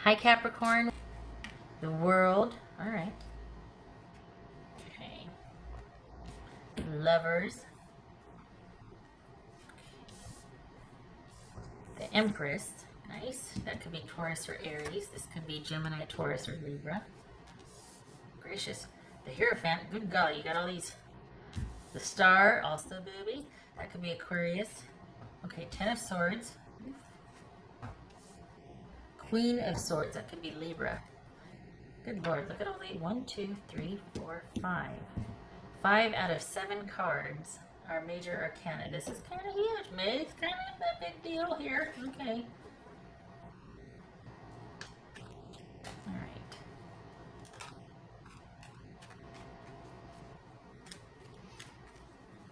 Hi, Capricorn. The world. All right. Okay. Lovers. The Empress. Nice. That could be Taurus or Aries. This could be Gemini, Taurus, or Libra. Gracious. The Hierophant. Good golly, you got all these. The Star, also, baby. That could be Aquarius. Okay, Ten of Swords. Queen of Swords. That could be Libra. Good Lord, look at all these. 1, 2, 3, 4, 5. 5 out of 7 cards are major arcana. This is kind of huge, May. It's kind of a big deal here. Okay. All right.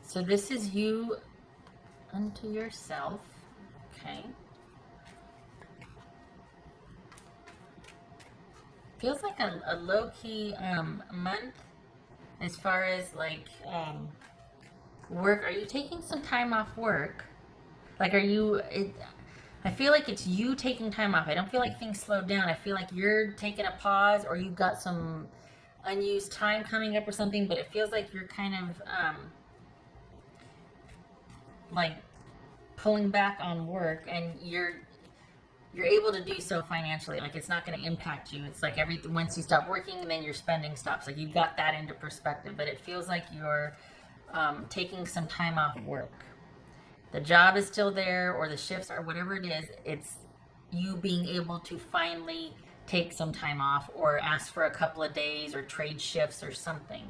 So this is you unto yourself. Okay. Feels like a low-key month as far as like work. Are you taking some time off work? Like, I feel like it's you taking time off. I don't feel like things slowed down. I feel like you're taking a pause, or you've got some unused time coming up or something, but it feels like you're kind of like pulling back on work, and you're able to do so financially. Like, it's not going to impact you. It's like once you stop working, then your spending stops. Like, you've got that into perspective, but it feels like you're taking some time off work. The job is still there, or the shifts, or whatever it is. It's you being able to finally take some time off, or ask for a couple of days, or trade shifts or something.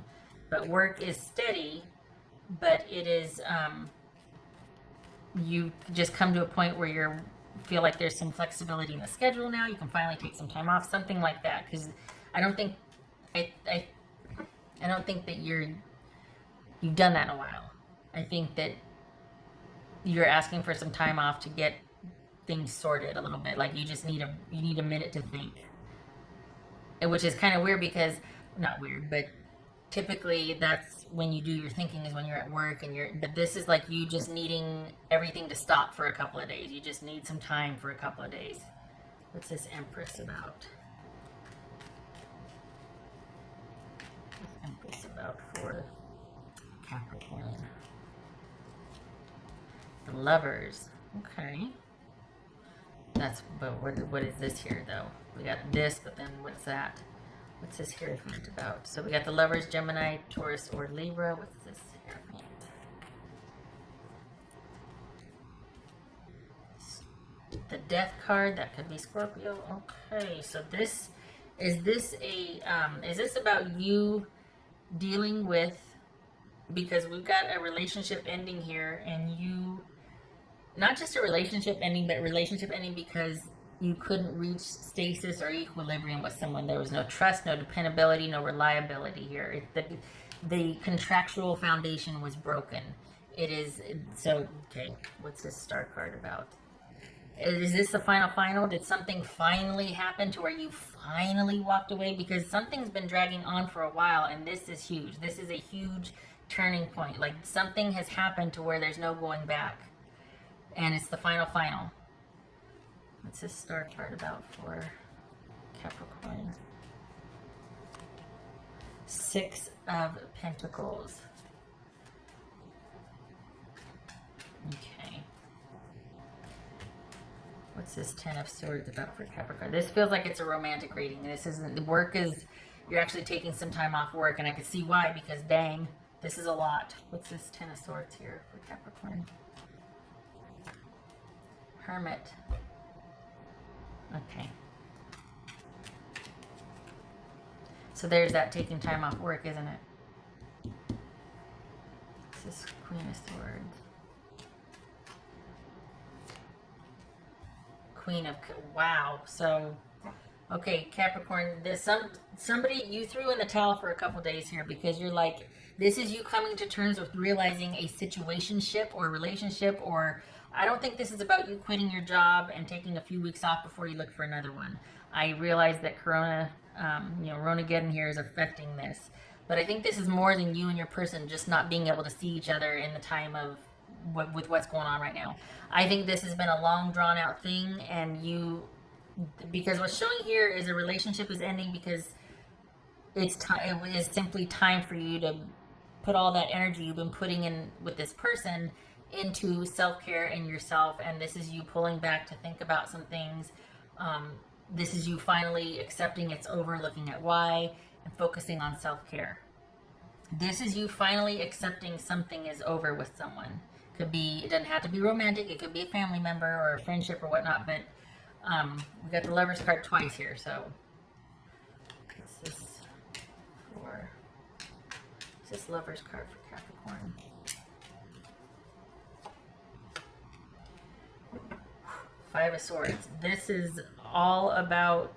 But work is steady, but it is you just come to a point where you feel like there's some flexibility in the schedule now. You can finally take some time off, something like that. Because I don't think I don't think that you've done that in a while. I think that you're asking for some time off to get things sorted a little bit. Like, you just need a minute to think, which is kind of weird, because not weird, but typically that's when you do your thinking, is when you're at work, but this is like you just needing everything to stop for a couple of days. You just need some time for a couple of days. What's this Empress about? What's Empress about for Capricorn? The Lovers. Okay. But what is this here, though? We got this, but then what's that? What's this Hierophant about? So we got the Lovers, Gemini, Taurus, or Libra. What's this Hierophant? The Death card. That could be Scorpio. Okay, so is this about you dealing with, because we've got a relationship ending here, and you, not just a relationship ending, but a relationship ending because you couldn't reach stasis or equilibrium with someone. There was no trust, no dependability, no reliability here. The contractual foundation was broken. It is, so, okay, what's this Star card about? Is this the final? Did something finally happen to where you finally walked away? Because something's been dragging on for a while, and this is huge. This is a huge turning point. Like, something has happened to where there's no going back. And it's the final. What's this Star card about for Capricorn? 6 of Pentacles. Okay. What's this 10 of Swords about for Capricorn? This feels like it's a romantic reading. This isn't, the work is, you're actually taking some time off work, and I can see why, because dang, this is a lot. What's this 10 of Swords here for Capricorn? Hermit. Okay. So there's that taking time off work, isn't it? This is Queen of Swords. Queen of, wow. So, okay, Capricorn, there's somebody, you threw in the towel for a couple days here, because you're like, this is you coming to terms with realizing a situationship or relationship, or I don't think this is about you quitting your job and taking a few weeks off before you look for another one. I realize that Ronageddon here is affecting this, but I think this is more than you and your person just not being able to see each other in the time of with what's going on right now. I think this has been a long, drawn out thing, and you because what's showing here is a relationship is ending because it's time. It is simply time for you to put all that energy you've been putting in with this person into self-care and yourself, and this is you pulling back to think about some things. This is you finally accepting it's over, looking at why, and focusing on self-care. This is you finally accepting something is over with someone. Could be, it doesn't have to be romantic, it could be a family member or a friendship or whatnot, but we got the Lovers card twice here, so this is for, this Lovers card for Capricorn. Five of Swords. This is all about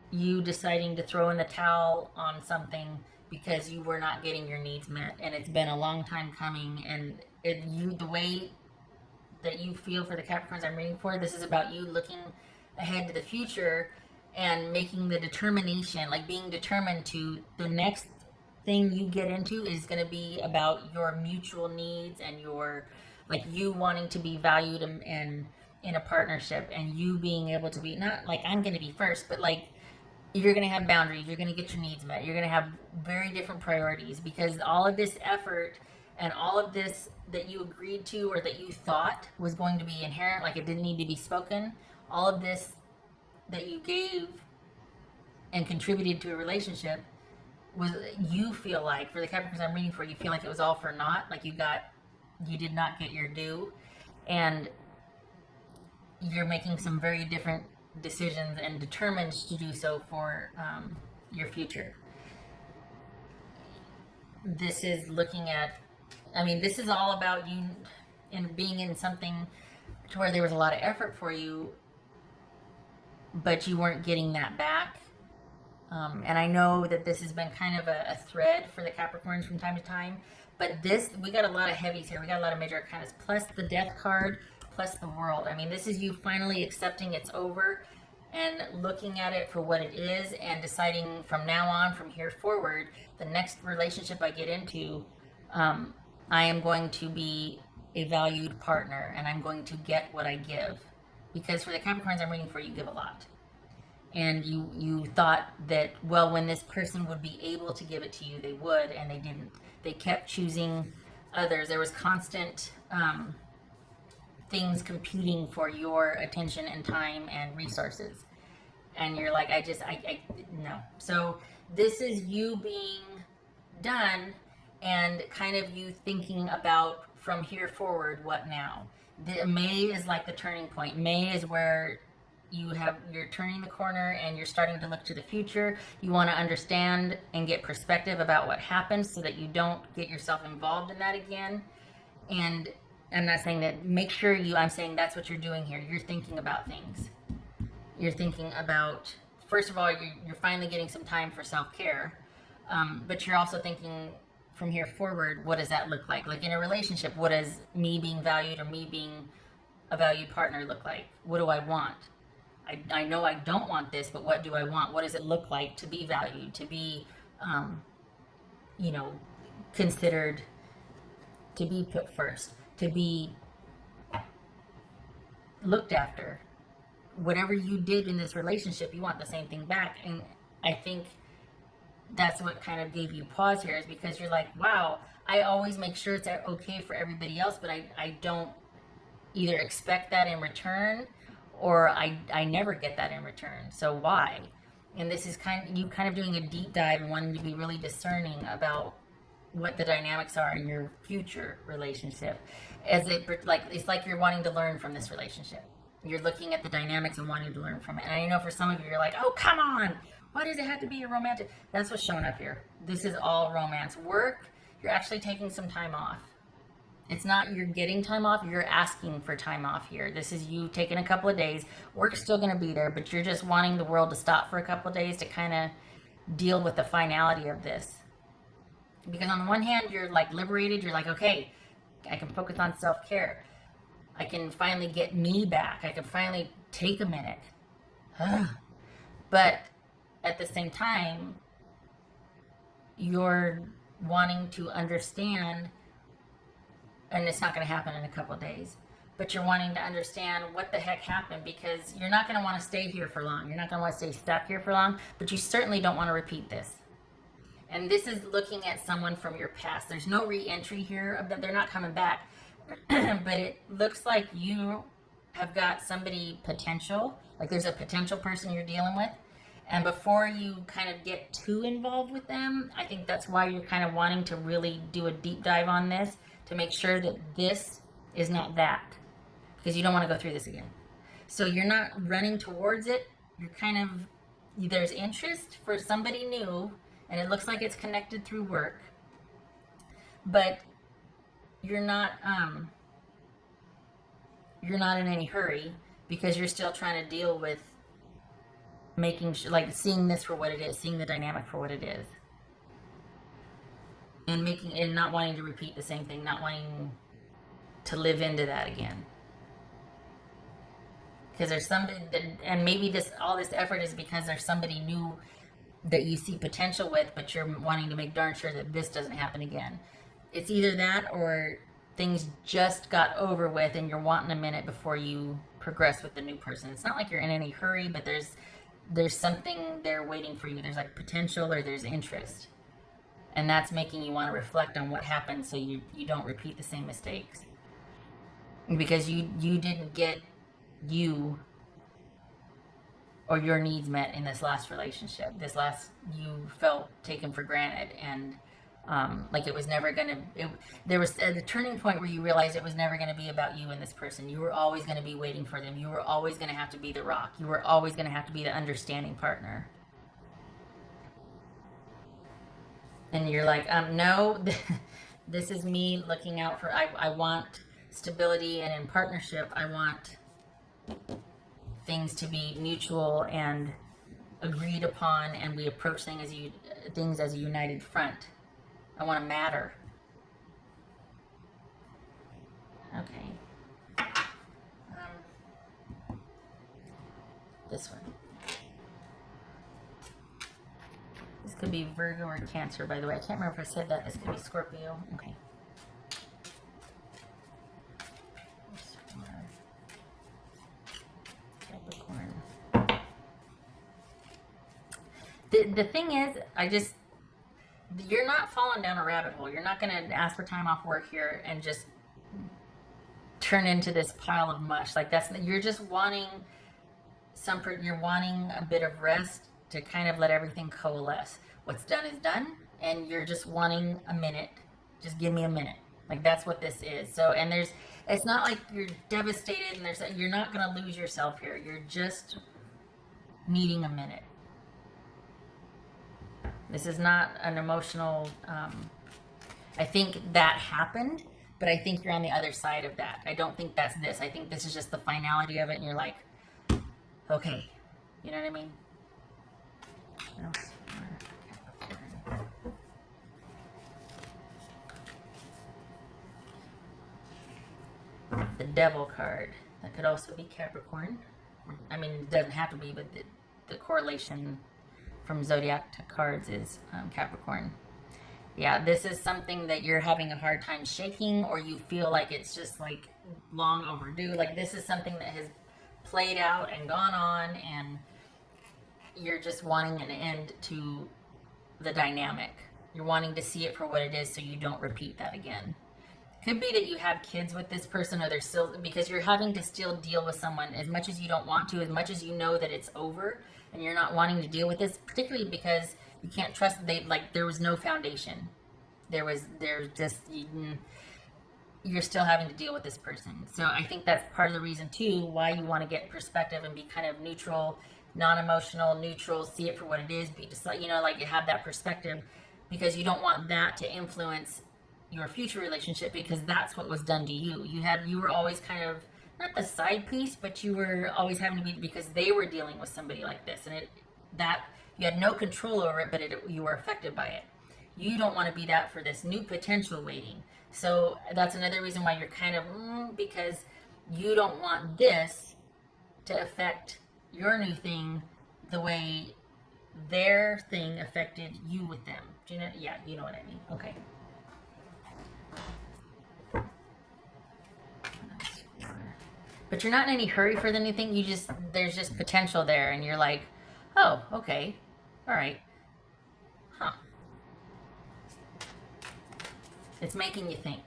you deciding to throw in the towel on something because you were not getting your needs met, and it's been a long time coming, and the way that you feel for the Capricorns I'm reading for, this is about you looking ahead to the future and making the determination, like being determined to the next thing you get into is going to be about your mutual needs and your, like, you wanting to be valued and in a partnership, and you being able to be, not like I'm going to be first, but like you're going to have boundaries, you're going to get your needs met, you're going to have very different priorities, because all of this effort and all of this that you agreed to or that you thought was going to be inherent, like it didn't need to be spoken, all of this that you gave and contributed to a relationship was, you feel like, for the Capricorns I'm reading for, you feel like it was all for naught, like you did not get your due, and you're making some very different decisions and determined to do so for your future. This is looking at, I mean, this is all about you and being in something to where there was a lot of effort for you, but you weren't getting that back. And I know that this has been kind of a thread for the Capricorns from time to time, but this, we got a lot of heavies here. We got a lot of major arcanas, plus the Death card, plus the World. I mean, this is you finally accepting it's over and looking at it for what it is and deciding from now on, from here forward, the next relationship I get into, I am going to be a valued partner and I'm going to get what I give. Because for the Capricorns I'm reading for, you give a lot. And you thought that, well, when this person would be able to give it to you, they would, and they didn't. They kept choosing others. There was constant things competing for your attention and time and resources. And you're like, no. So this is you being done and kind of you thinking about from here forward, what now? May is like the turning point. May is where you're turning the corner and you're starting to look to the future. You want to understand and get perspective about what happened so that you don't get yourself involved in that again. And I'm not saying that, make sure I'm saying that's what you're doing here. You're thinking about things. You're thinking about, first of all, you're finally getting some time for self-care. But you're also thinking from here forward, what does that look like? Like in a relationship, what does me being valued or me being a valued partner look like? What do I want? I know I don't want this, but what do I want? What does it look like to be valued, to be, considered, to be put first, to be looked after? Whatever you did in this relationship, you want the same thing back. And I think that's what kind of gave you pause here, is because you're like, wow, I always make sure it's okay for everybody else, but I don't either expect that in return, or I never get that in return. So why? And this is you kind of doing a deep dive and wanting to be really discerning about what the dynamics are in your future relationship. It's like you're wanting to learn from this relationship. You're looking at the dynamics and wanting to learn from it. And I know for some of you, you're like, oh, come on. Why does it have to be a romantic? That's what's showing up here. This is all romance. Work, you're actually taking some time off. It's not you're getting time off, you're asking for time off here. This is you taking a couple of days. Work's still going to be there, but you're just wanting the world to stop for a couple of days to kind of deal with the finality of this. Because on the one hand, you're like liberated. You're like, okay, I can focus on self-care. I can finally get me back. I can finally take a minute. But at the same time, you're wanting to understand, and it's not going to happen in a couple of days, but you're wanting to understand what the heck happened, because you're not going to want to stay here for long. You're not going to want to stay stuck here for long, but you certainly don't want to repeat this. And this is looking at someone from your past. There's no re-entry here. They're not coming back. But it looks like you have got somebody potential. Like there's a potential person you're dealing with. And before you kind of get too involved with them, I think that's why you're kind of wanting to really do a deep dive on this, to make sure that this is not that. Because you don't want to go through this again. So you're not running towards it. You're kind of, there's interest for somebody new, and it looks like it's connected through work. But you're not in any hurry, because you're still trying to deal with making sure, like seeing this for what it is, seeing the dynamic for what it is, and not wanting to repeat the same thing, not wanting to live into that again. Because there's somebody that, and maybe all this effort is because there's somebody new that you see potential with, but you're wanting to make darn sure that this doesn't happen again. It's either that, or things just got over with and you're wanting a minute before you progress with the new person. It's not like you're in any hurry, but there's something there waiting for you. There's like potential, or there's interest. And that's making you want to reflect on what happened, so you don't repeat the same mistakes. Because you didn't get you or your needs met in this last relationship. You felt taken for granted, and like it was never gonna, there was a turning point where you realized it was never gonna be about you and this person. You were always gonna be waiting for them. You were always gonna have to be the rock. You were always gonna have to be the understanding partner. And you're like, no, this is me looking out for, I want stability, and in partnership, I want things to be mutual and agreed upon, and we approach things as a united front. I want to matter. Okay. This one. This could be Virgo or Cancer, by the way. I can't remember if I said that. This could be Scorpio. Okay. Capricorn. The thing is, you're not falling down a rabbit hole. You're not going to ask for time off work here and just turn into this pile of mush. Like you're just wanting you're wanting a bit of rest to kind of let everything coalesce. What's done is done, and you're just wanting a minute. Just give me a minute. Like that's what this is. So, and it's not like you're devastated, and you're not going to lose yourself here. You're just needing a minute. This is not an emotional, I think that happened, but I think you're on the other side of that. I don't think that's this. I think this is just the finality of it, and you're like, okay. You know what I mean? The Devil card. That could also be Capricorn. I mean, it doesn't have to be, but the correlation from zodiac to cards is Capricorn. Yeah, this is something that you're having a hard time shaking, or you feel like it's just like long overdue. Like this is something that has played out and gone on, and you're just wanting an end to the dynamic. You're wanting to see it for what it is, so you don't repeat that again. Could be that you have kids with this person, or they're still, because you're having to still deal with someone as much as you don't want to, as much as you know that it's over, and you're not wanting to deal with this, particularly because you can't trust there was no foundation. There's just, you're still having to deal with this person. So I think that's part of the reason too, why you want to get perspective and be kind of neutral, non-emotional, neutral, see it for what it is, be just like, you have that perspective, because you don't want that to influence your future relationship, because that's what was done to you. You were always kind of, not the side piece, but you were always having to be, because they were dealing with somebody like this, and you had no control over it, but you were affected by it. You don't want to be that for this new potential waiting. So that's another reason why you're kind of, because you don't want this to affect your new thing the way their thing affected you with them. Do you know? Yeah, you know what I mean. Okay. but you're not in any hurry for anything. There's just potential there, and you're like, oh, okay, all right, huh. It's making you think.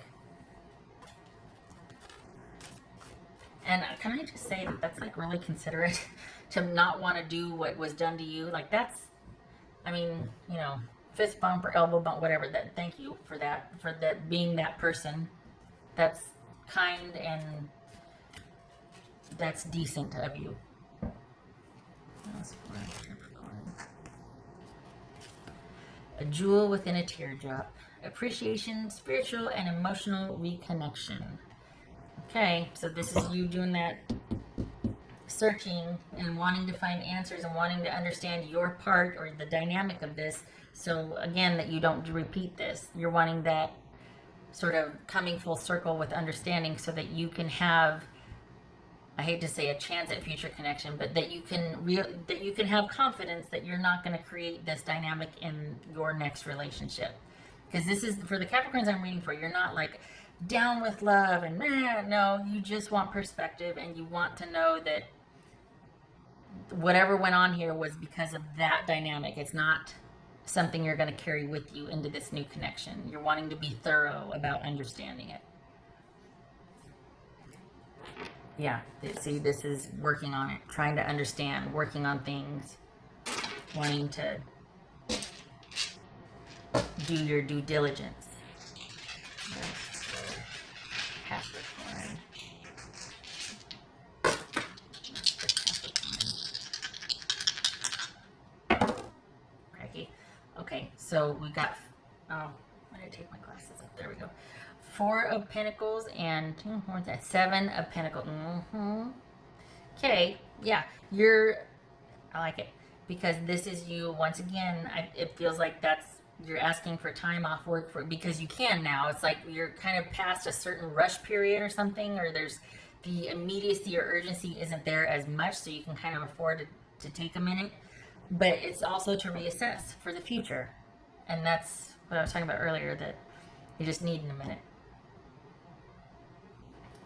And can I just say that that's like really considerate to not want to do what was done to you? Like that's, I mean, you know, fist bump or elbow bump, whatever. That, thank you for that being that person. That's kind and that's decent of you. A jewel within a teardrop. Appreciation, spiritual and emotional reconnection. Okay, so this is you doing that searching and wanting to find answers and wanting to understand your part or the dynamic of this. So again, that you don't repeat this. You're wanting that sort of coming full circle with understanding so that you can have, I hate to say a chance at future connection, but that you can have confidence that you're not going to create this dynamic in your next relationship. Because this is, for the Capricorns I'm reading for, you're not like down with love and no, you just want perspective and you want to know that whatever went on here was because of that dynamic. It's not something you're going to carry with you into this new connection. You're wanting to be thorough about understanding it. Yeah, see, this is working on it, trying to understand, working on things, wanting to do your due diligence. Capricorn. Cracky. Okay, so we got, oh, why did I take my glasses up? There we go. 4 of Pentacles and what's that? 7 of Pentacles. Okay, yeah, I like it because this is you once again. It feels like you're asking for time off work because you can now. It's like you're kind of past a certain rush period or something, or there's the immediacy or urgency isn't there as much, so you can kind of afford to take a minute. But it's also to reassess for the future, and that's what I was talking about earlier, that you just need in a minute.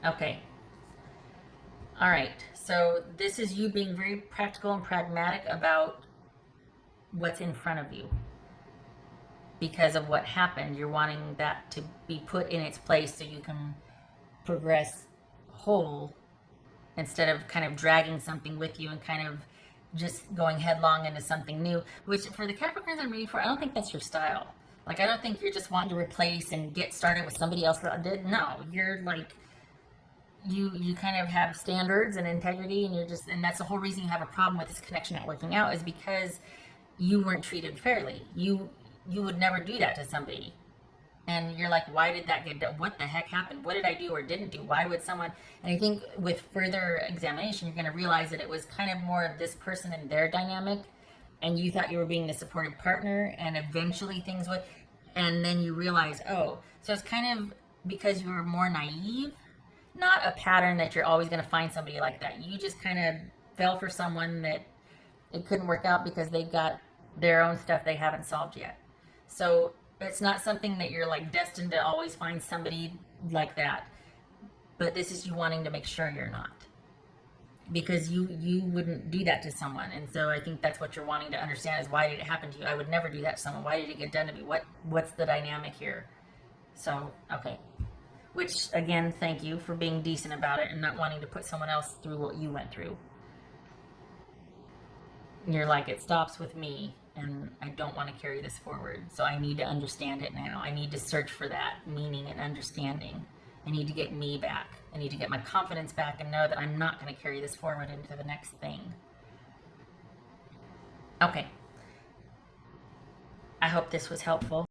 Okay. All right. So this is you being very practical and pragmatic about what's in front of you. Because of what happened, you're wanting that to be put in its place so you can progress whole instead of kind of dragging something with you and kind of just going headlong into something new, which for the Capricorns I'm reading for, I don't think that's your style. Like, I don't think you're just wanting to replace and get started with somebody else that did. No, you're like, you kind of have standards and integrity, and that's the whole reason you have a problem with this connection not working out, is because you weren't treated fairly. You would never do that to somebody. And you're like, why did that get done? What the heck happened? What did I do or didn't do? Why would someone... And I think with further examination, you're going to realize that it was kind of more of this person and their dynamic, and you thought you were being the supportive partner, and eventually things would... And then you realize, oh, so it's kind of because you were more naive, not a pattern that you're always going to find somebody like that. You just kind of fell for someone that it couldn't work out because they've got their own stuff they haven't solved yet. So it's not something that you're like destined to always find somebody like that. But this is you wanting to make sure you're not. Because you wouldn't do that to someone. And so I think that's what you're wanting to understand is, why did it happen to you? I would never do that to someone. Why did it get done to me? What's the dynamic here? So, okay. Which, again, thank you for being decent about it and not wanting to put someone else through what you went through. You're like, it stops with me, and I don't want to carry this forward. So I need to understand it now. I need to search for that meaning and understanding. I need to get me back. I need to get my confidence back and know that I'm not going to carry this forward into the next thing. Okay. I hope this was helpful.